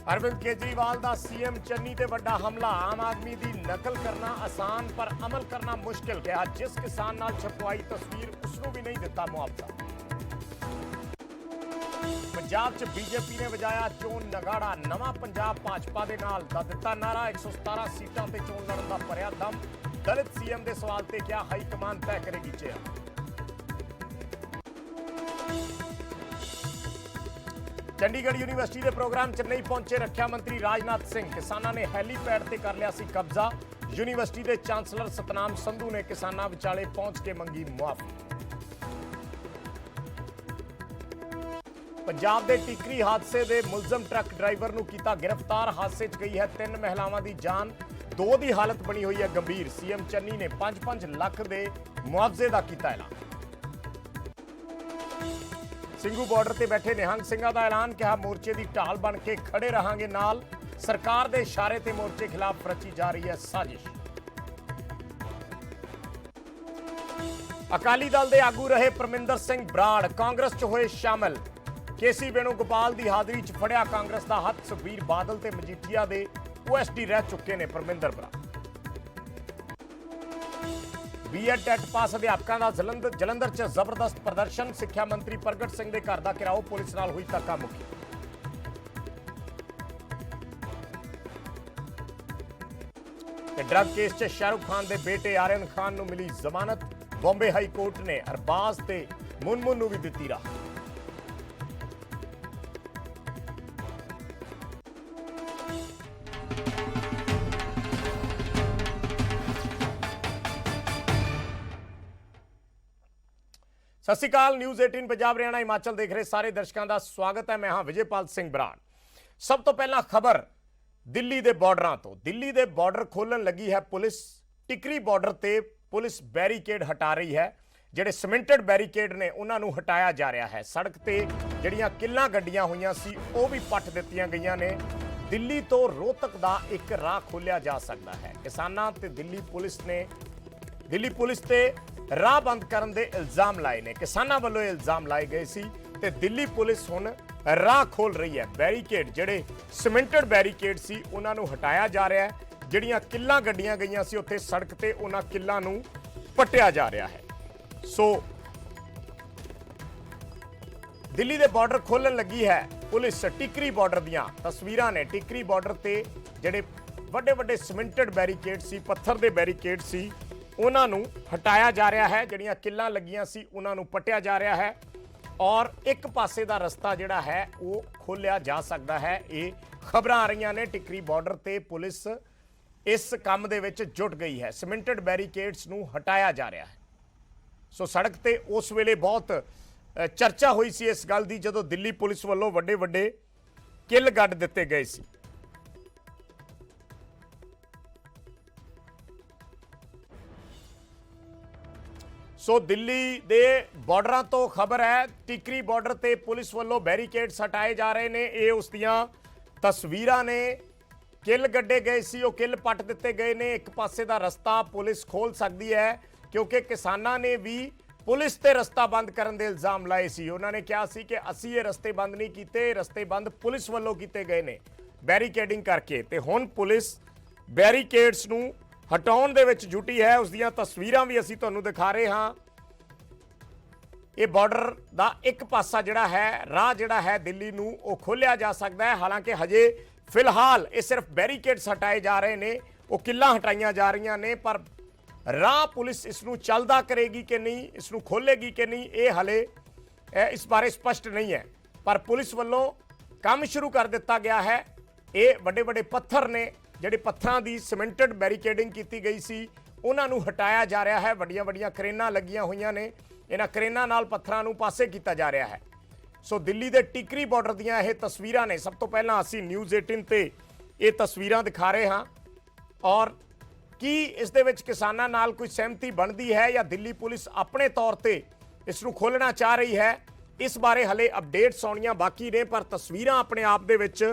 अरविंद केजरीवाल का सीएम चन्नी ते वड्डा हमला। आम आदमी की नकल करना आसान पर अमल करना मुश्किल। कहा जिस किसान नाल छपवाई तस्वीर उसनूं भी नहीं दिता मुआवजा। पंजाब च बीजेपी ने वजाया चोन नगाड़ा। नवा पंजाब भाजपा दे नाल दा दिता नारा। 117 सीटां ते चोन लड़न दा भरिया दम। दलित सीएम दे सवाल ते क्या हाईकमान तय करेगी चेयर। चंडीगढ़ यूनिवर्सिटी के प्रोग्राम च नहीं पहुंचे रक्षा मंत्री राजनाथ सिंह। किसानों ने हैलीपैड से कर लिया सी कब्जा। यूनिवर्सिटी के चांसलर सतनाम संधू ने किसानों विचाले पहुंच के मंगी मुआफी। पंजाब के टिकरी हादसे के मुलजम ट्रक ड्राइवर नूं कीता गिरफ्तार। हादसे च गई है 3 महिलावां की जान, 2 की हालत बनी हुई है गंभीर। सीएम चन्नी ने 5-5 लाख के मुआवजे का कीता ऐलान। ਸਿੰਘੂ ਬਾਰਡਰ ਤੇ ਬੈਠੇ ਨਿਹੰਗ ਸਿੰਘਾਂ ਦਾ ਐਲਾਨ। ਕਿਹਾ ਮੋਰਚੇ ਦੀ ਢਾਲ ਬਣ ਕੇ ਖੜੇ ਰਹਾਂਗੇ ਨਾਲ। ਸਰਕਾਰ ਦੇ ਇਸ਼ਾਰੇ ਤੇ ਮੋਰਚੇ ਖਿਲਾਫ ਰਚੀ ਜਾ ਰਹੀ ਹੈ ਸਾਜ਼ਿਸ਼। ਅਕਾਲੀ ਦਲ ਦੇ ਆਗੂ ਰਹੇ ਪਰਮਿੰਦਰ ਸਿੰਘ ਬਰਾੜ ਕਾਂਗਰਸ 'ਚ ਹੋਏ ਸ਼ਾਮਲ। ਕੇਸੀ ਵੇਣੂਗੋਪਾਲ ਦੀ ਹਾਜ਼ਰੀ 'ਚ ਫੜਿਆ ਕਾਂਗਰਸ ਦਾ ਹੱਥ। ਸੁਖਬੀਰ ਬਾਦਲ ਤੇ ਮਜੀਠੀਆ ਦੇ ਓਐਸਡੀ ਰਹਿ ਚੁੱਕੇ ਨੇ ਪਰਮਿੰਦਰ ਬਰਾੜ। बीएड टैट पास अध्यापकों का जलंधर च जबरदस्त प्रदर्शन। सिक्ख्या मंत्री प्रगट सिंह के घर का घेराव, पुलिस नाल हुई धक्का मुक्की। ड्रग केस च शाहरुख खान के बेटे आर्यन खान नूं मिली जमानत। बॉम्बे हाई कोर्ट ने अरबाज ते मुनमुन नूं भी दित्ती राहत। सत श्री अकाल। न्यूज़ 18 पंजाब हरियाणा हिमाचल देख रहे सारे दर्शकों का स्वागत है। मैं हाँ विजयपाल सिंह बराड़। सब तो पहला खबर दिल्ली के बॉर्डर तो। दिल्ली के बॉर्डर खोलन लगी है पुलिस। टिकरी बॉर्डर ते पुलिस बैरीकेड हटा रही है। जिहड़े सीमेंटेड बैरीकेड ने उन्होंने हटाया जा रहा है। सड़क ते जिहड़ियां किल्लां गड्डियां हुईयां सी वो भी पट दित्तियां गईयां ने। दिल्ली तो रोहतक का एक राह खोलिया जा सकता है। किसानां ते दिल्ली पुलिस ते राह बंद करने के इल्जाम लाए ने। किसानों वालों इल्जाम लाए गए सी ते दिल्ली पुलिस हुण राह खोल रही है। बैरीकेड जिहड़े सीमेंटेड बैरीकेड सी उन्होंने हटाया जा रहा है। जिहड़ियां किल्लां गड्डियां गईयां सी उत्थे सड़क ते उन्हां किल्लां नूं पट्टिया जा रहा है। सो दिल्ली के बॉर्डर खोलन लगी है पुलिस। टिकरी बॉर्डर दीयां तस्वीरां ने। टिकरी बॉर्डर ते जिहड़े वड्डे वड्डे सीमेंटेड बैरीकेड सी, पत्थर के बैरीकेड सी, उन्होंने हटाया जा रहा है। जिहड़ियां किल्लां लगियां सी उन्होंने पट्टिया जा रहा है और एक पासे का रस्ता जिहड़ा है वो खोलिया जा सकता है। ये खबरां आ रही ने। टिकरी बॉर्डर ते पुलिस इस काम दे विच जुट गई है। सीमेंटेड बैरीकेड्स नूं हटाया जा रहा है। सो सड़क ते उस वेले बहुत चर्चा हुई सी इस गल दी जदों दिल्ली पुलिस वालों वड्डे वड्डे किल गड्ढ दिते गए सी। सो दिल्ली दे बॉर्डर तो खबर है। टिकरी बॉर्डर ते पुलिस वालों बैरीकेड्स हटाए जा रहे ने। ये उस दियां तस्वीरां ने। किल गड्ढे गए सी, वो किल पट दिते गए ने। एक पासे का रस्ता पुलिस खोल सकती है क्योंकि किसानों ने भी पुलिस ते रस्ता बंद करने के इल्जाम लाए सी। उन्होंने कहा सी कि असी ये रस्ते बंद नहीं कीते, रस्ते बंद पुलिस वालों कीते गए ने बैरीकेडिंग करके। ते हुण पुलिस बैरीकेड्स नूं हटाउण दे विच जुटी है। उस दियां तस्वीरां भी असीं तुहानूं दिखा रहे हाँ। ये बॉर्डर का एक पासा जिहड़ा है राह जिहड़ा है दिल्ली नूं वो खोलिया जा सकता है। हालांकि हजे फिलहाल ये सिर्फ बैरीकेड्स हटाए जा रहे ने, वो किल्लां हटाइयां जा रही ने। पर राह पुलिस इसनूं चलदा करेगी कि नहीं, इसनूं खोलेगी कि नहीं, ये हले इस बारे स्पष्ट नहीं है। पर पुलिस वालों काम शुरू कर दिता गया है। ये वड्डे वड्डे पत्थर ने जिहड़े पत्थरां दी सीमेंटेड बैरीकेडिंग की गई सी उन्होंने हटाया जा रहा है। वड्डियां वड्डियां क्रेनां लगियां हुईयां ने। इन्हां क्रेनां नाल पत्थरां नूं पासे किया जा रहा है। सो दिल्ली के टिकरी बॉर्डर दीयां ये तस्वीरां ने। सब तो पहला असीं न्यूज़ 18 ते ये तस्वीरां दिखा रहे हाँ। और की इस दे विच किसानां नाल कोई सहमति बनती है या दिल्ली पुलिस अपने तौर पर इसनूं खोलना चाह रही है, इस बारे हले अपडेट्स आउणियां बाकी ने। पर तस्वीरां अपने आप दे विच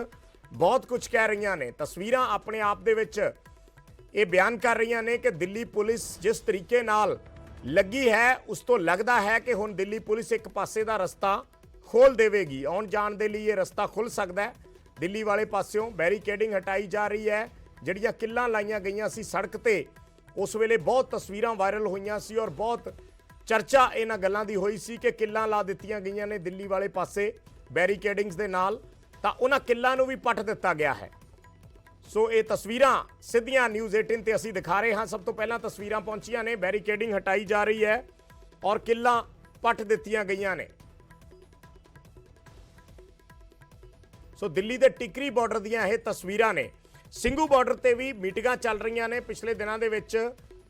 बहुत कुछ कह रही ने। तस्वीरां अपने आप दे विच ये बयान कर रही ने कि दिल्ली पुलिस जिस तरीके नाल लगी है उस तो लगता है कि हुण दिल्ली पुलिस एक पासे का रस्ता खोल देवेगी। आउण जाण दे लई ये रस्ता खुल सकता है। ਦਿੱਲੀ ਵਾਲੇ ਪਾਸਿਓਂ ਬੈਰੀਕੇਡਿੰਗ ਹਟਾਈ ਜਾ ਰਹੀ ਹੈ। ਜਿਹੜੀਆਂ ਕਿੱਲਾਂ ਲਾਈਆਂ ਗਈਆਂ ਸੀ ਸੜਕ ਤੇ, ਉਸ ਵੇਲੇ ਬਹੁਤ ਤਸਵੀਰਾਂ ਵਾਇਰਲ ਹੋਈਆਂ ਸੀ ਔਰ ਬਹੁਤ ਚਰਚਾ ਇਹਨਾਂ ਗੱਲਾਂ ਦੀ ਹੋਈ ਸੀ ਕਿ ਕਿੱਲਾਂ ਲਾ ਦਿੱਤੀਆਂ ਗਈਆਂ ਨੇ ਦਿੱਲੀ ਵਾਲੇ ਪਾਸੇ ਬੈਰੀਕੇਡਿੰਗਸ ਦੇ ਨਾਲ, ਤਾਂ ਉਹਨਾਂ ਕਿੱਲਾਂ ਨੂੰ ਵੀ ਪੱਟ ਦਿੱਤਾ ਗਿਆ ਹੈ। ਸੋ ਇਹ ਤਸਵੀਰਾਂ ਸਿੱਧੀਆਂ ਨਿਊਜ਼ 18 ਤੇ ਅਸੀਂ ਦਿਖਾ ਰਹੇ ਹਾਂ। ਸਭ ਤੋਂ ਪਹਿਲਾਂ ਤਸਵੀਰਾਂ ਪਹੁੰਚੀਆਂ ਨੇ, ਬੈਰੀਕੇਡਿੰਗ ਹਟਾਈ ਜਾ ਰਹੀ ਹੈ ਔਰ ਕਿੱਲਾਂ ਪੱਟ ਦਿੱਤੀਆਂ ਗਈਆਂ ਨੇ। ਸੋ ਦਿੱਲੀ ਦੇ ਟਿਕਰੀ ਬਾਰਡਰ ਦੀਆਂ ਇਹ ਤਸਵੀਰਾਂ ਨੇ। ਸਿੰਘੂ ਬਾਰਡਰ ਤੇ ਵੀ ਮੀਟਿੰਗਾਂ ਚੱਲ ਰਹੀਆਂ ਨੇ ਪਿਛਲੇ ਦਿਨਾਂ ਦੇ ਵਿੱਚ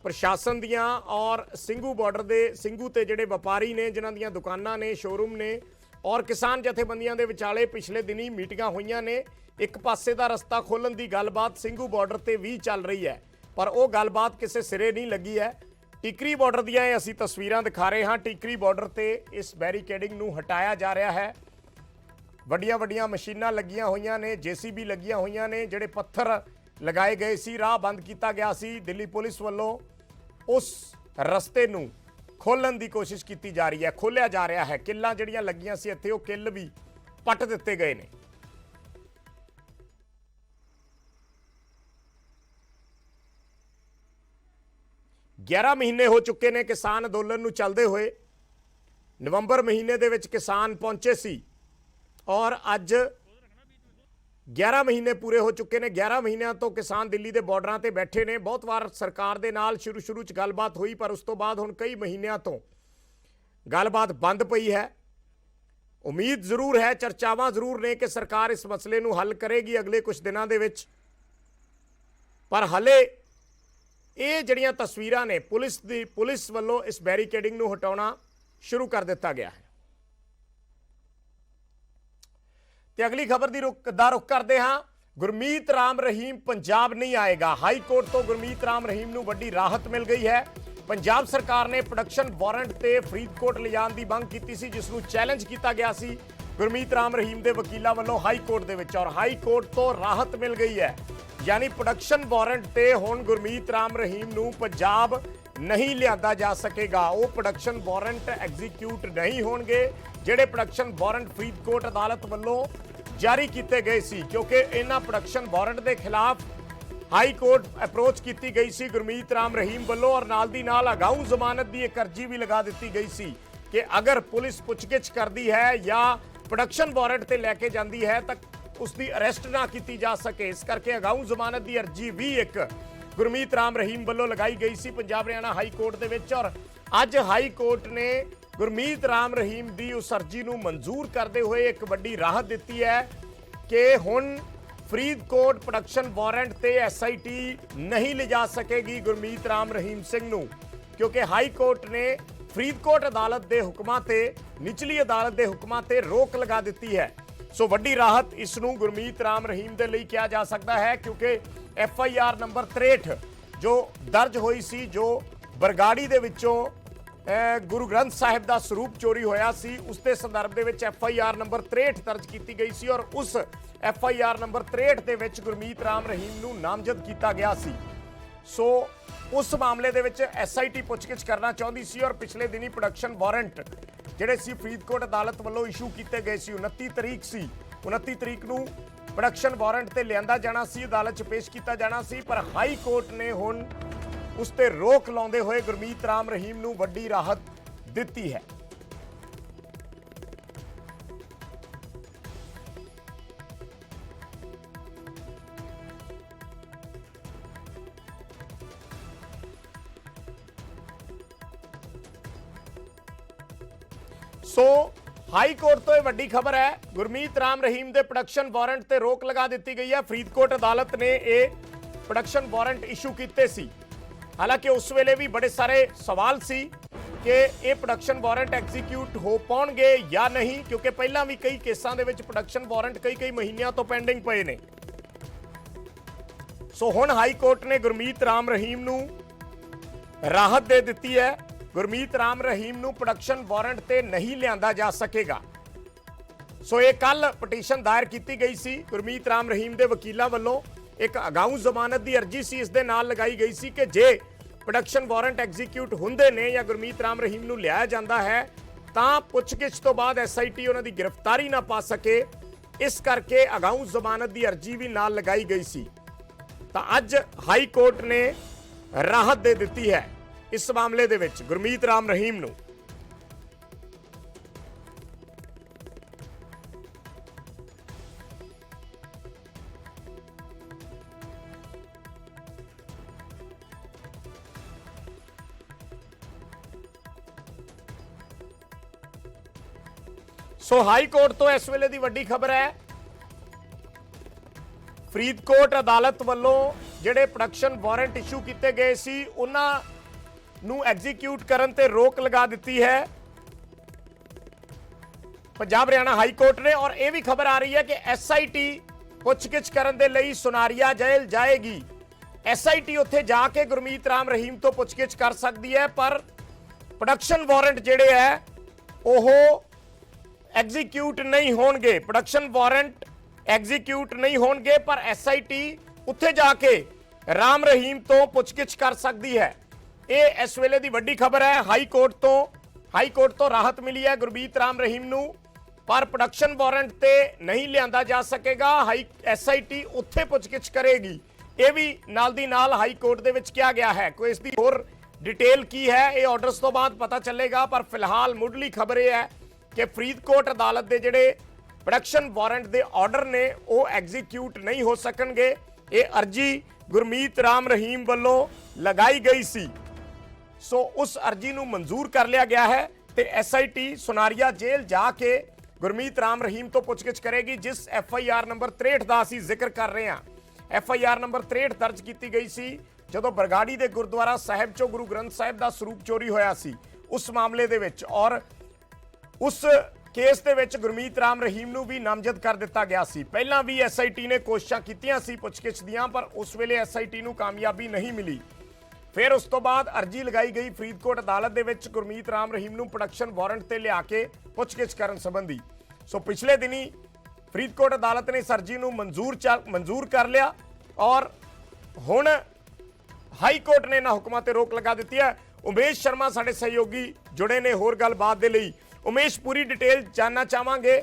ਪ੍ਰਸ਼ਾਸਨ ਦੀਆਂ ਔਰ ਸਿੰਘੂ ਬਾਰਡਰ ਦੇ ਸਿੰਘੂ ਤੇ ਜਿਹੜੇ ਵਪਾਰੀ ਨੇ, ਜਿਨ੍ਹਾਂ ਦੀਆਂ ਦੁਕਾਨਾਂ ਨੇ, ਸ਼ੋਰੂਮ ਨੇ ਔਰ ਕਿਸਾਨ ਜਥੇਬੰਦੀਆਂ ਦੇ ਵਿਚਾਲੇ ਪਿਛਲੇ ਦਿਨੀ ਮੀਟਿੰਗਾਂ ਹੋਈਆਂ ਨੇ। ਇੱਕ ਪਾਸੇ ਦਾ ਰਸਤਾ ਖੋਲ੍ਹਣ ਦੀ ਗੱਲਬਾਤ ਸਿੰਘੂ ਬਾਰਡਰ ਤੇ ਵੀ ਚੱਲ ਰਹੀ ਹੈ, ਪਰ ਉਹ ਗੱਲਬਾਤ ਕਿਸੇ ਸਿਰੇ ਨਹੀਂ ਲੱਗੀ ਹੈ। ਟਿਕਰੀ ਬਾਰਡਰ ਦੀਆਂ ਇਹ ਅਸੀਂ ਤਸਵੀਰਾਂ ਦਿਖਾ ਰਹੇ ਹਾਂ। ਟਿਕਰੀ ਬਾਰਡਰ ਤੇ ਇਸ ਬੈਰੀਕੇਡਿੰਗ ਨੂੰ ਹਟਾਇਆ ਜਾ ਰਿਹਾ ਹੈ। ਵੱਡੀਆਂ ਵੱਡੀਆਂ ਮਸ਼ੀਨਾਂ ਲੱਗੀਆਂ ਹੋਈਆਂ ਨੇ, JCB ਲੱਗੀਆਂ ਹੋਈਆਂ ਨੇ। ਜਿਹੜੇ ਪੱਥਰ ਲਗਾਏ ਗਏ ਸੀ, ਰਾਹ ਬੰਦ ਕੀਤਾ ਗਿਆ ਸੀ, ਦਿੱਲੀ ਪੁਲਿਸ ਵੱਲੋਂ ਉਸ ਰਸਤੇ ਨੂੰ ਖੋਲ੍ਹਣ ਦੀ ਕੋਸ਼ਿਸ਼ ਕੀਤੀ ਜਾ ਰਹੀ ਹੈ, ਖੋਲ੍ਹਿਆ ਜਾ ਰਿਹਾ ਹੈ। ਕਿੱਲਾਂ ਜਿਹੜੀਆਂ ਲੱਗੀਆਂ ਸੀ ਇੱਥੇ, ਉਹ ਕਿੱਲ ਵੀ ਪੱਟ ਦਿੱਤੇ ਗਏ ਨੇ। ਗਿਆਰਾਂ ਮਹੀਨੇ ਹੋ ਚੁੱਕੇ ਨੇ ਕਿਸਾਨ ਅੰਦੋਲਨ ਨੂੰ ਚੱਲਦੇ ਹੋਏ। ਨਵੰਬਰ ਮਹੀਨੇ ਦੇ ਵਿੱਚ ਕਿਸਾਨ ਪਹੁੰਚੇ ਸੀ ਔਰ ਅੱਜ 11 ਮਹੀਨੇ ਪੂਰੇ ਹੋ ਚੁੱਕੇ ਨੇ। 11 ਮਹੀਨਿਆਂ ਤੋਂ ਕਿਸਾਨ ਦਿੱਲੀ ਦੇ ਬਾਰਡਰਾਂ ਤੇ ਬੈਠੇ ਨੇ। ਬਹੁਤ ਵਾਰ ਸਰਕਾਰ ਦੇ ਨਾਲ ਸ਼ੁਰੂ 'ਚ ਗੱਲਬਾਤ ਹੋਈ, ਪਰ ਉਸ ਤੋਂ ਬਾਅਦ ਹੁਣ ਕਈ ਮਹੀਨਿਆਂ ਤੋਂ ਗੱਲਬਾਤ ਬੰਦ ਪਈ ਹੈ। ਉਮੀਦ ਜ਼ਰੂਰ ਹੈ, ਚਰਚਾਵਾਂ ਜ਼ਰੂਰ ਨੇ ਕਿ ਸਰਕਾਰ ਇਸ ਮਸਲੇ ਨੂੰ ਹੱਲ ਕਰੇਗੀ ਅਗਲੇ ਕੁਝ ਦਿਨਾਂ ਦੇ ਵਿੱਚ, ਪਰ ਹਲੇ ਇਹ ਜਿਹੜੀਆਂ ਤਸਵੀਰਾਂ ਨੇ, ਪੁਲਿਸ ਵੱਲੋਂ ਇਸ ਬੈਰੀਕੇਡਿੰਗ ਨੂੰ ਹਟਾਉਣਾ ਸ਼ੁਰੂ ਕਰ ਦਿੱਤਾ ਗਿਆ ਹੈ। ਤੇ ਅਗਲੀ ਖਬਰ ਦਾ ਰੁਖ ਕਰਦੇ ਹਾਂ। ਗੁਰਮੀਤ ਰਾਮ ਰਹੀਮ ਪੰਜਾਬ ਨਹੀਂ ਆਏਗਾ। ਹਾਈ ਕੋਰਟ ਤੋਂ ਗੁਰਮੀਤ ਰਾਮ ਰਹੀਮ ਨੂੰ ਵੱਡੀ ਰਾਹਤ ਮਿਲ ਗਈ ਹੈ। ਪੰਜਾਬ ਸਰਕਾਰ ਨੇ ਪ੍ਰੋਡਕਸ਼ਨ ਵਾਰੰਟ ਤੇ ਫਰੀਦਕੋਟ ਲਿਜਾਣ ਦੀ ਮੰਗ ਕੀਤੀ ਸੀ, ਜਿਸ ਨੂੰ ਚੈਲੰਜ ਕੀਤਾ ਗਿਆ ਸੀ ਗੁਰਮੀਤ ਰਾਮ ਰਹੀਮ ਦੇ ਵਕੀਲਾਂ ਵੱਲੋਂ ਹਾਈ ਕੋਰਟ ਦੇ ਵਿੱਚ, ਔਰ ਹਾਈ ਕੋਰਟ ਤੋਂ ਰਾਹਤ ਮਿਲ ਗਈ ਹੈ। ਯਾਨੀ ਪ੍ਰੋਡਕਸ਼ਨ ਵਾਰੰਟ ਤੇ ਹੁਣ ਗੁਰਮੀਤ ਰਾਮ ਰਹੀਮ ਨੂੰ ਪੰਜਾਬ ਨਹੀਂ ਲਿਆਂਦਾ ਜਾ ਸਕੇਗਾ। ਉਹ ਪ੍ਰੋਡਕਸ਼ਨ ਵਾਰੰਟ ਐਗਜ਼ੀਕਿਊਟ ਨਹੀਂ ਹੋਣਗੇ ਜਿਹੜੇ ਪ੍ਰੋਡਕਸ਼ਨ ਵਾਰੰਟ ਫਰੀਦਕੋਟ ਅਦਾਲਤ ਵੱਲੋਂ ਜਾਰੀ ਕੀਤੇ ਗਏ ਸੀ, ਕਿਉਂਕਿ ਇਹਨਾਂ ਪ੍ਰੋਡਕਸ਼ਨ ਵਾਰੰਟ ਦੇ ਖਿਲਾਫ ਹਾਈ ਕੋਰਟ ਅਪਰੋਚ ਕੀਤੀ ਗਈ ਸੀ ਗੁਰਮੀਤ ਰਾਮ ਰਹੀਮ ਵੱਲੋਂ, ਔਰ ਨਾਲ ਦੀ ਨਾਲ ਅਗਾਊਂ ਜ਼ਮਾਨਤ ਦੀ ਇੱਕ ਅਰਜੀ ਵੀ ਲਗਾ ਦਿੱਤੀ ਗਈ ਸੀ ਕਿ ਅਗਰ ਪੁਲਿਸ ਪੁੱਛਗਿੱਛ ਕਰਦੀ ਹੈ ਜਾਂ ਪ੍ਰੋਡਕਸ਼ਨ ਵਾਰੰਟ ਤੇ ਲੈ ਕੇ ਜਾਂਦੀ ਹੈ ਤਾਂ ਉਸ ਦੀ ਅਰੈਸਟ ਨਾ ਕੀਤੀ ਜਾ ਸਕੇ। ਇਸ ਕਰਕੇ ਅਗਾਊਂ ਜ਼ਮਾਨਤ ਦੀ ਅਰਜੀ ਵੀ ਇੱਕ ਗੁਰਮੀਤ ਰਾਮ ਰਹੀਮ ਵੱਲੋਂ ਲਗਾਈ ਗਈ ਸੀ ਪੰਜਾਬ ਹਰਿਆਣਾ ਹਾਈ ਕੋਰਟ ਦੇ ਵਿੱਚ, ਔਰ ਅੱਜ ਹਾਈ ਕੋਰਟ ਨੇ ਗੁਰਮੀਤ ਰਾਮ ਰਹੀਮ ਦੀ ਉਸ ਅਰਜੀ ਨੂੰ ਮਨਜ਼ੂਰ ਕਰਦੇ ਹੋਏ ਇੱਕ ਵੱਡੀ ਰਾਹਤ ਦਿੱਤੀ ਹੈ ਕਿ ਹੁਣ ਫਰੀਦਕੋਟ ਪ੍ਰੋਡਕਸ਼ਨ ਵਾਰੰਟ ਤੇ SIT ਨਹੀਂ ਲਿਜਾ ਸਕੇਗੀ ਗੁਰਮੀਤ ਰਾਮ ਰਹੀਮ ਸਿੰਘ ਨੂੰ, ਕਿਉਂਕਿ ਹਾਈ ਕੋਰਟ ਨੇ ਫਰੀਦਕੋਟ ਅਦਾਲਤ ਦੇ ਹੁਕਮਾਂ ਤੇ, ਨਿਚਲੀ ਅਦਾਲਤ ਦੇ ਹੁਕਮਾਂ ਤੇ ਰੋਕ ਲਗਾ ਦਿੱਤੀ ਹੈ। ਸੋ ਵੱਡੀ ਰਾਹਤ ਇਸ ਨੂੰ ਗੁਰਮੀਤ ਰਾਮ ਰਹੀਮ ਦੇ ਲਈ ਕਿਹਾ ਜਾ ਸਕਦਾ ਹੈ, ਕਿਉਂਕਿ FIR ਨੰਬਰ 63 ਜੋ ਦਰਜ ਹੋਈ ਸੀ, ਜੋ ਬਰਗਾੜੀ ਦੇ ਵਿੱਚੋਂ ਗੁਰੂ ਗ੍ਰੰਥ ਸਾਹਿਬ ਦਾ ਸਰੂਪ ਚੋਰੀ ਹੋਇਆ ਸੀ, ਉਸ ਦੇ ਸੰਦਰਭ ਦੇ ਵਿੱਚ FIR ਨੰਬਰ 63 ਦਰਜ ਕੀਤੀ ਗਈ ਸੀ, ਔਰ ਉਸ FIR ਨੰਬਰ 63 ਦੇ ਵਿੱਚ ਗੁਰਮੀਤ ਰਾਮ ਰਹੀਮ ਨੂੰ ਨਾਮਜ਼ਦ ਕੀਤਾ ਗਿਆ ਸੀ। ਸੋ ਉਸ ਮਾਮਲੇ ਦੇ ਵਿੱਚ SIT ਪੁੱਛਗਿੱਛ ਕਰਨਾ ਚਾਹੁੰਦੀ ਸੀ, ਔਰ ਪਿਛਲੇ ਦਿਨੀ ਪ੍ਰੋਡਕਸ਼ਨ ਵਾਰੰਟ ਜਿਹੜੇ ਸੀ ਫਰੀਦਕੋਟ ਅਦਾਲਤ ਵੱਲੋਂ ਇਸ਼ੂ ਕੀਤੇ ਗਏ ਸੀ। 29 ਤਰੀਕ ਸੀ, 29 ਤਰੀਕ ਨੂੰ ਪ੍ਰੋਡਕਸ਼ਨ ਵਾਰੰਟ ਤੇ ਲਿਆਂਦਾ ਜਾਣਾ ਸੀ, ਅਦਾਲਤ 'ਚ ਪੇਸ਼ ਕੀਤਾ ਜਾਣਾ ਸੀ, ਪਰ ਹਾਈ ਕੋਰਟ ਨੇ ਹੁਣ ਉਸ ਤੇ ਰੋਕ ਲਾਉਂਦੇ ਹੋਏ ਗੁਰਮੀਤ ਰਾਮ ਰਹੀਮ ਨੂੰ ਵੱਡੀ ਰਾਹਤ ਦਿੱਤੀ ਹੈ। ਸੋ ਹਾਈ ਕੋਰਟ ਤੋਂ ਇਹ ਵੱਡੀ ਖਬਰ ਹੈ। ਗੁਰਮੀਤ ਰਾਮ ਰਹੀਮ ਦੇ ਪ੍ਰੋਡਕਸ਼ਨ ਵਾਰੰਟ ਤੇ ਰੋਕ ਲਗਾ ਦਿੱਤੀ ਗਈ ਹੈ। ਫਰੀਦਕੋਟ ਅਦਾਲਤ ਨੇ ਇਹ ਪ੍ਰੋਡਕਸ਼ਨ ਵਾਰੰਟ ਇਸ਼ੂ ਕੀਤੇ ਸੀ। ਹਾਲਾਂਕਿ ਉਸ ਵੇਲੇ ਵੀ ਬੜੇ ਸਾਰੇ ਸਵਾਲ ਸੀ ਕਿ ਇਹ ਪ੍ਰੋਡਕਸ਼ਨ ਵਾਰੰਟ ਐਗਜ਼ੀਕਿਊਟ ਹੋ ਪਾਉਣਗੇ ਜਾਂ ਨਹੀਂ, ਕਿਉਂਕਿ ਪਹਿਲਾਂ ਵੀ ਕਈ ਕੇਸਾਂ ਦੇ ਵਿੱਚ ਪ੍ਰੋਡਕਸ਼ਨ ਵਾਰੰਟ ਕਈ ਮਹੀਨਿਆਂ ਤੋਂ ਪੈਂਡਿੰਗ ਪਏ ਨੇ। ਸੋ ਹੁਣ ਹਾਈ ਕੋਰਟ ਨੇ ਗੁਰਮੀਤ ਰਾਮ ਰਹੀਮ ਨੂੰ ਰਾਹਤ ਦੇ ਦਿੱਤੀ ਹੈ। ਗੁਰਮੀਤ ਰਾਮ ਰਹੀਮ ਨੂੰ ਪ੍ਰੋਡਕਸ਼ਨ ਵਾਰੰਟ ਤੇ ਨਹੀਂ ਲਿਆਂਦਾ ਜਾ ਸਕੇਗਾ। ਸੋ ਇਹ ਕੱਲ ਪਟੀਸ਼ਨ ਦਾਇਰ ਕੀਤੀ ਗਈ ਸੀ ਗੁਰਮੀਤ ਰਾਮ ਰਹੀਮ ਦੇ ਵਕੀਲਾਂ ਵੱਲੋਂ। ਇੱਕ ਅਗਾਊਂ ਜ਼ਮਾਨਤ ਦੀ ਅਰਜੀ ਸੀ, ਇਸ ਦੇ ਨਾਲ ਲਗਾਈ ਗਈ ਸੀ ਕਿ ਜੇ ਪ੍ਰੋਡਕਸ਼ਨ ਵਾਰੰਟ ਐਗਜ਼ੀਕਿਊਟ ਹੁੰਦੇ ਨੇ ਜਾਂ ਗੁਰਮੀਤ ਰਾਮ ਰਹੀਮ ਨੂੰ ਲਿਆਇਆ ਜਾਂਦਾ ਹੈ ਤਾਂ ਪੁੱਛਗਿੱਛ ਤੋਂ ਬਾਅਦ SIT ਉਹਨਾਂ ਦੀ ਗ੍ਰਿਫਤਾਰੀ ਨਾ ਪਾ ਸਕੇ, इस करके अगाऊ जमानत की अर्जी भी नाल लगाई गई सी। तो अज हाई कोर्ट ने राहत दे दी है इस मामले दे विच गुरमीत राम रहीम नूं। सो हाई कोर्ट तो इस वेले दी वड्डी खबर है, फरीदकोट अदालत वालों जिहड़े प्रोडक्शन वारंट इशू किए गए सी उन्हां नूं एग्जीक्यूट करन ते रोक लगा दी है पंजाब हरियाणा हाई कोर्ट ने। और यह भी खबर आ रही है कि SIT पुछगिछ करन दे लई सुनारिया जेल जाएगी। SIT उत्थे जाके गुरमीत राम रहीम तो पुछगिछ कर सकती है, पर प्रोडक्शन वारंट जिहड़े है ओह एग्जीक्यूट नहीं होणगे। प्रोडक्शन वारंट एग्जीक्यूट नहीं होणगे, पर SIT उत्थे जाके राम रहीम तो पुछगिछ कर सकती है। ये इस वेले दी वड्डी खबर है। हाई कोर्ट तो राहत मिली है गुरमीत राम रहीम नूं, पर प्रोडक्शन वारंट ते नहीं लियांदा जा सकेगा। SIT उत्थे पुछगिछ करेगी। ये भी नाल दी नाल हाई कोर्ट दे विच किया गया है। कोई इसकी होर डिटेल की है ये ऑर्डर्स तो बाद पता चलेगा, पर फिलहाल मुढ़ली खबर यह है कि फरीदकोट अदालत के जिहड़े प्रोडक्शन वारंट के ऑर्डर ने वो एग्जीक्यूट नहीं हो सकणगे। ये अर्जी गुरमीत राम रहीम वालों लगाई गई सी, सो उस अर्जी नूं मंजूर कर लिया गया है ते SIT सुनारिया जेल जाके गुरमीत राम रहीम तो पुछगिछ करेगी। जिस FIR नंबर 63 का असीं जिक्र कर रहे हैं, FIR नंबर 63 दर्ज की गई सी जदों बरगाड़ी के गुरुद्वारा साहिब चों गुरु ग्रंथ साहिब का सरूप चोरी होया सी उस मामले दे विच, और उस केस दे विच गुरमीत राम रहीम नूं भी नामजद कर दिता गया सी। पहलां भी SIT ने कोशिशां कीतियां सी पुछगिछ दीआं, पर उस वेले SIT नूं कामयाबी नहीं मिली। फिर उस तो बाद अर्जी लगाई गई फरीदकोट अदालत दे विच गुरमीत राम रहीम नूं प्रोडक्शन वारंट ते लिया के पुछगिछ करन संबंधी। सो पिछले दिनी फरीदकोट अदालत ने इस अर्जी नूं मंजूर कर लिया, और हुण हाई कोर्ट ने इन्हां हुक्मां ते रोक लगा दी है। उमेश शर्मा साडे सहयोगी जुड़े ने होर गलबात दे लई। उमेश, पूरी डिटेल जानना चाहांगे।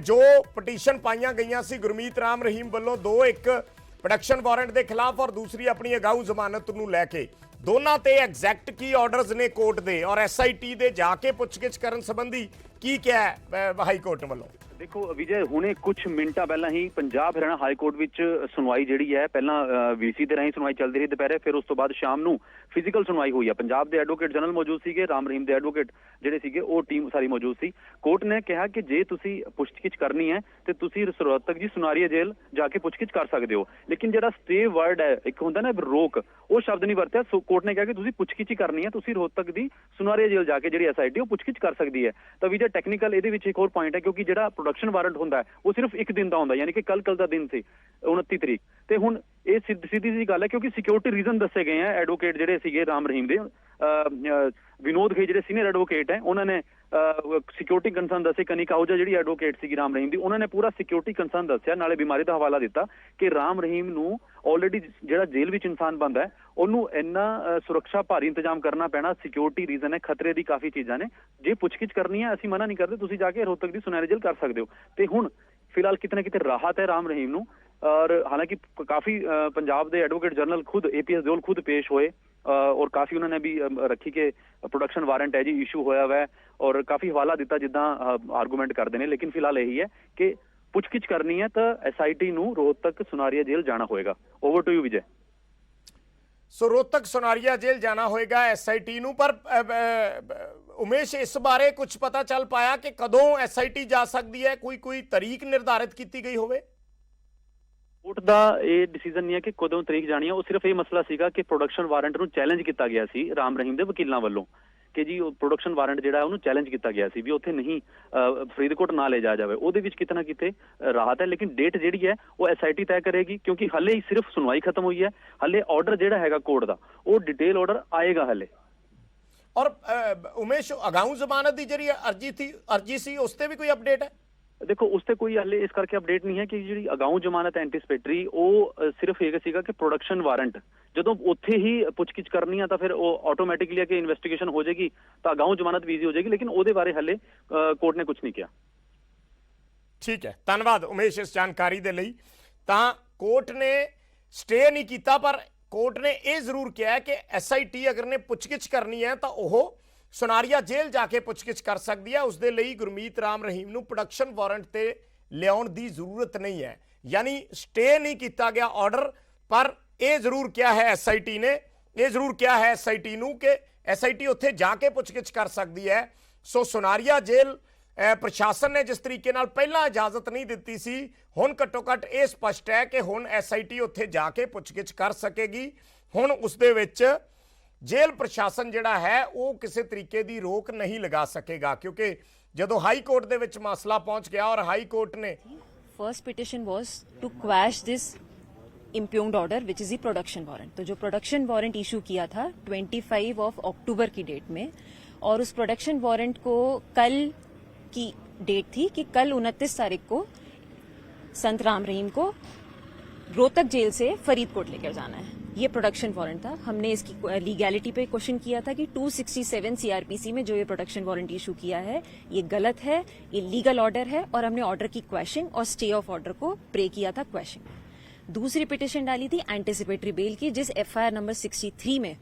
जो पटीशन पाईयां गईयां सी गुरमीत राम रहीम वालों दो, एक प्रोडक्शन वारंट के खिलाफ और दूसरी अपनी अगाऊ जमानत नूं लैके, दोनों ते एग्जैक्ट की ऑर्डर्स ने कोर्ट दे, और SIT दे जाके पुछगिछ करन संबंधी की क्या है हाई कोर्ट वालों? देखो विजय, हुणे कुछ मिनटां पहलां ही पंजाब हरियाणा हाई कोर्ट विच सुनवाई जिहड़ी है, पहलां VC दे राहीं सुनवाई चलदी रही दुपहरे, फिर उस तो बाद शाम नूं फिजिकल सुनवाई हुई है। पंजाब दे एडवोकेट जनरल मौजूद सीगे, राम रहीम दे एडवोकेट जिहड़े सीगे वो टीम सारी मौजूद सी। कोर्ट ने कहा कि जे तुसीं पुछगिछ करनी है ते तुसीं रोहतक जी सुनारिया जेल जाके पुछगिछ कर सकदे हो, लेकिन जिहड़ा स्टे वर्ड है, एक हुंदा ना रोक, वो शब्द नहीं वरतिया। सो कोर्ट ने कहा कि तुसीं पुछगिछ ही करनी है, तुसीं रोहतक दी सुनारिया जेल जाके जिहड़ी SIT वो पुछगिछ कर सकदी है। तो विजय टेक्निकल इहदे विच एक होर पॉइंट है, क्योंकि जिहड़ा प्रोडक्शन वारंट हुंदा है वो सिर्फ एक दिन का होंदा, यानी कि कल का दिन सी 29 तरीक, ते हुण ये सीधी जी गल है, क्योंकि सिक्योरिटी रीजन दसे गए हैं। एडवोकेट जिहड़े सीगे राम रहीम दे विनोद खे जिहड़े सीनियर एडवोकेट हैं, उन्होंने सिक्योरिटी कंसर्न दसे। कनिका आहूजा जिहड़ी एडवोकेट सीगी राम रहीम दी, उन्होंने पूरा सिक्योरिटी कंसर्न दस्सिया, नाले बीमारी का हवाला दिता कि राम रहीम नूं ऑलरेडी जिहड़ा जेल विच इंसान बंद है ਉਹਨੂੰ ਇੰਨਾ सुरक्षा भारी इंतजाम करना पैना, सिक्योरिटी रीजन है, खतरे की काफ़ी चीज़ां ने। जे पुछगिछ करनी है, असीं मना नहीं करते, तुसीं जाके रोहतक दी सुनहरी जेल कर सकते हो। ते हुण फिलहाल किते ना किते राहत है राम रहीम नूं, और हालांकि काफ़ी पंजाब दे एडवोकेट जनरल खुद APS दियोल खुद पेश होए, और काफ़ी उन्होंने भी रखी कि प्रोडक्शन वारंट है जी इशू होया हुआ है, और काफ़ी हवाला दिता जिद्दां आर्गूमेंट करते हैं। लेकिन फिलहाल यही है कि पुछगिछ करनी है तो SIT नूं रोहतक सुनारिया जेल जाना होएगा। Over to you Vijay. So Rohtak Sunaria jail जाना होएगा SIT नूं, पर उमेश इस बारे कुछ पता चल पाया कि कदों SIT जा सकती है? कोई तरीक निर्धारित की गई होवे? कोर्ट का ये डिसीजन नहीं है कि कदों तरीक जानी है, वो सिर्फ ये मसला सीगा कि प्रोडक्शन वारंट नूं चैलेंज किया गया सी राम रहीम दे वकीलों वालों कि जी प्रोडक्शन वारंट जिहड़ा उहनूं चैलेंज किया गया सी भी उत्थे नहीं फरीदकोट ना ले जाए, ਉਹਦੇ ਵਿੱਚ कितना किते राहत है। लेकिन डेट जिहड़ी है वो SIT तय करेगी, क्योंकि हले ही सिर्फ सुनवाई खत्म हुई है, हले ऑर्डर जिहड़ा हैगा कोर्ट का वो डिटेल ऑर्डर आएगा हले। और उमेश, अगाऊ जमानत की जी अर्जी सी उस ते भी कोई अपडेट है? देखो उसते कोई हले इस करके अपडेट नहीं है कि जी अगाऊ जमानत एंटीसिपेटरी वो सिर्फ ये सीगा कि प्रोडक्शन वारंट जो उत्थे ही पुछगिछ करनी है तो फिर वो ऑटोमैटिकली कि इन्वेस्टिगेशन हो जाएगी, तो अगाऊ जमानत भी ईजी हो जाएगी, लेकिन वो बारे हले कोर्ट ने कुछ नहीं किया। ठीक है, धन्यवाद उमेश इस जानकारी दे लई। तां कोर्ट ने स्टे नहीं किया, पर कोर्ट ने यह जरूर किया है कि SIT अगर ने पुछगिछ करनी है तो वह सुनारिया जेल जाके पुछगिछ कर सकती है। उसके लिए गुरमीत राम रहीम नूं प्रोडक्शन वारंट ते लियाउण दी जरूरत नहीं है, यानी स्टे नहीं किया गया ऑर्डर, पर यह जरूर किया है SIT ने, यह जरूर किया है SIT नूं कि SIT उत्थे जाके पुछगिछ कर सकती है। सो सुनारिया जेल प्रशासन ने जिस तरीके नाल पहला इजाजत नहीं दी सी, हुण घट्टो घट यह स्पष्ट है कि हुण SIT उत्थे जाके पुछगिछ कर सकेगी। हुण उसदे विच जेल प्रशासन जिहड़ा है वो किसी तरीके की रोक नहीं लगा सकेगा, क्योंकि जदों हाई कोर्ट दे विच मसला पहुंच गया और हाई कोर्ट ने first petition was to quash this impugned order which is the production warrant. तो जो प्रोडक्शन वारंट इशू किया था 25 अक्टूबर की डेट में, और उस प्रोडक्शन वारंट को कल की डेट थी कि कल 29 तारीख को संत राम रहीम को रोहतक जेल से फरीदकोट लेकर जाना है। ये प्रोडक्शन वारंट था। हमने इसकी लीगैलिटी पे क्वेश्चन किया था कि 267 CRPC में जो ये प्रोडक्शन वारंट इशू किया है ये गलत है, ये लीगल ऑर्डर है, और हमने ऑर्डर की क्वेश्चन और स्टे ऑफ ऑर्डर को प्रे किया था क्वेश्चन। दूसरी पिटिशन डाली थी एंटिसिपेटरी बेल की, जिस FIR नंबर 63 में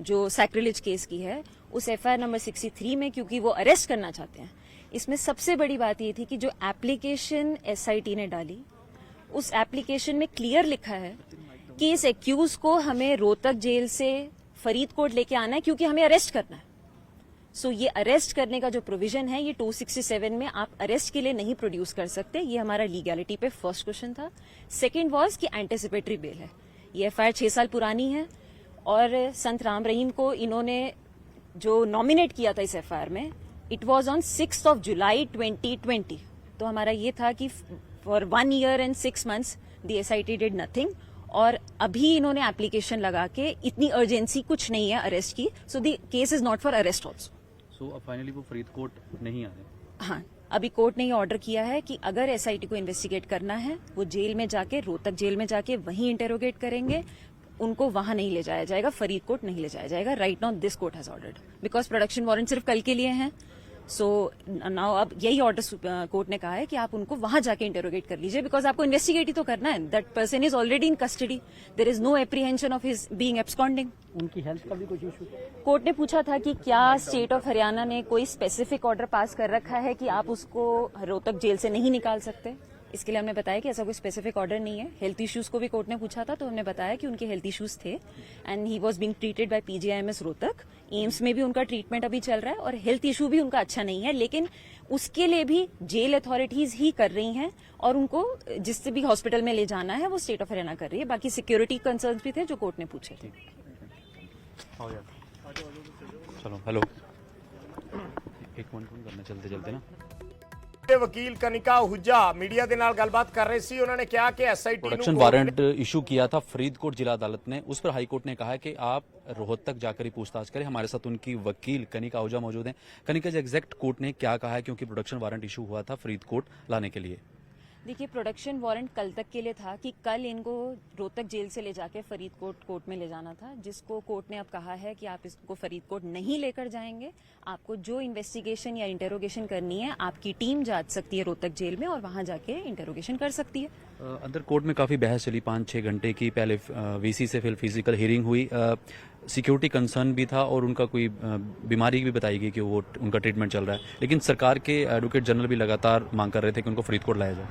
जो सैक्रिलेज केस की है, उस FIR नंबर 63 में क्योंकि वो अरेस्ट करना चाहते हैं, इसमें सबसे बड़ी बात ये थी कि जो एप्लीकेशन SIT ने डाली उस एप्लीकेशन में क्लियर लिखा है कि इस एक्यूज को हमें रोहतक जेल से फरीदकोट लेके आना है क्योंकि हमें अरेस्ट करना है। सो ये अरेस्ट करने का जो प्रोविजन है ये 267 में आप अरेस्ट के लिए नहीं प्रोड्यूस कर सकते। ये हमारा लीगैलिटी पे फर्स्ट क्वेश्चन था। सेकंड वाज कि एंटिसिपेटरी बेल है। ये FIR 6 साल पुरानी है और संत राम रहीम को इन्होंने जो नॉमिनेट किया था इस FIR में, इट वॉज ऑन 6 जुलाई 2020। तो हमारा ये था कि for 1 year and 6 months the SIT did nothing, और अभी इन्होंने एप्लीकेशन लगा के, इतनी अर्जेंसी कुछ नहीं है अरेस्ट की, so the case is not for arrest also. So अब फाइनली वो फरीदकोट नहीं आ रहे। हाँ, अभी कोर्ट ने ये ऑर्डर किया है कि अगर SIT को इन्वेस्टिगेट करना है वो जेल में जाके, रोहतक जेल में जाके वहीं इंटेरोगेट करेंगे, उनको वहां नहीं ले जाया जाएगा, फरीदकोट नहीं ले जाया जाएगा। Right now this court has ordered, because production warrant सिर्फ कल के लिए हैं। सो नाउ अब यही ऑर्डर कोर्ट ने कहा है कि आप उनको वहां जाके इंटेरोगेट कर लीजिए, बिकॉज आपको इन्वेस्टिगेट ही तो करना है। That person is already in custody, there is no apprehension of his being absconding. उनकी हेल्थ का भी कुछ इशू? कोर्ट ने पूछा था कि क्या स्टेट ऑफ हरियाणा ने कोई स्पेसिफिक ऑर्डर पास कर रखा है कि आप उसको रोहतक जेल से नहीं निकाल सकते। इसके लिए हमने बताया कि ऐसा कोई स्पेसिफिक ऑर्डर नहीं है। हेल्थ इश्यूज को भी कोर्ट ने पूछा था, तो हमने बताया कि उनके हेल्थ इश्यूज थे and he was being treated by PGIMS Rohtak. AIIMS में भी उनका ट्रीटमेंट अभी चल रहा है और हेल्थ इशू भी उनका अच्छा नहीं है, लेकिन उसके लिए भी जेल अथॉरिटीज ही कर रही हैं और उनको जिससे भी हॉस्पिटल में ले जाना है वो स्टेट ऑफ हरियाणा कर रही है। बाकी सिक्योरिटी कंसर्न्स भी थे जो कोर्ट ने पूछे थे। चलो हेलो, एक मिनट करना चलते चलते ना। वकील कनिका हुजा मीडिया के नाल गलबात कर रहे सी। उन्होंने कहा कि SIT प्रोडक्शन वारंट इशू किया था फरीदकोट जिला अदालत ने, उस पर हाईकोर्ट ने कहा है कि आप रोहतक जाकर ही पूछताछ करें। हमारे साथ उनकी वकील कनिका हुजा मौजूद हैं। कनिका जी, एग्जैक्ट कोर्ट ने क्या कहा है, क्योंकि प्रोडक्शन वारंट इशू हुआ था फरीदकोट लाने के लिए? देखिए, प्रोडक्शन वारंट कल तक के लिए था कि कल इनको रोहतक जेल से ले जाके फरीदकोट कोर्ट में ले जाना था, जिसको कोर्ट ने अब कहा है कि आप इसको फरीदकोट नहीं लेकर जाएंगे। आपको जो इन्वेस्टिगेशन या इंटेरोगेशन करनी है आपकी टीम जा सकती है रोहतक जेल में और वहां जाके इंटेरोगेशन कर सकती है। अंदर कोर्ट में काफी बहस चली 5-6 घंटे की। पहले VC से फिर फिजिकल हियरिंग हुई। सिक्योरिटी कंसर्न भी था और उनका कोई बीमारी भी बताई गई कि वो उनका ट्रीटमेंट चल रहा है, लेकिन सरकार के एडवोकेट जनरल भी लगातार मांग कर रहे थे कि उनको फरीदकोट लाया जाए।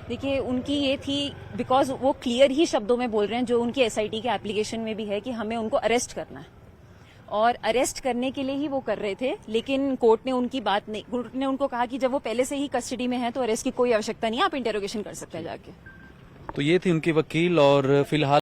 देखिए, उनकी ये थी, बिकॉज वो क्लियर ही शब्दों में बोल रहे हैं, जो उनकी SIT के एप्लीकेशन में भी है, कि हमें उनको अरेस्ट करना है और अरेस्ट करने के लिए ही वो कर रहे थे। लेकिन कोर्ट ने उनकी बात नहीं, कोर्ट ने उनको कहा कि जब वो पहले से ही कस्टडी में है तो अरेस्ट की कोई आवश्यकता नहीं है, आप इंटेरोगेशन कर सकते हैं जाके। तो ये थी उनकी वकील। और फिलहाल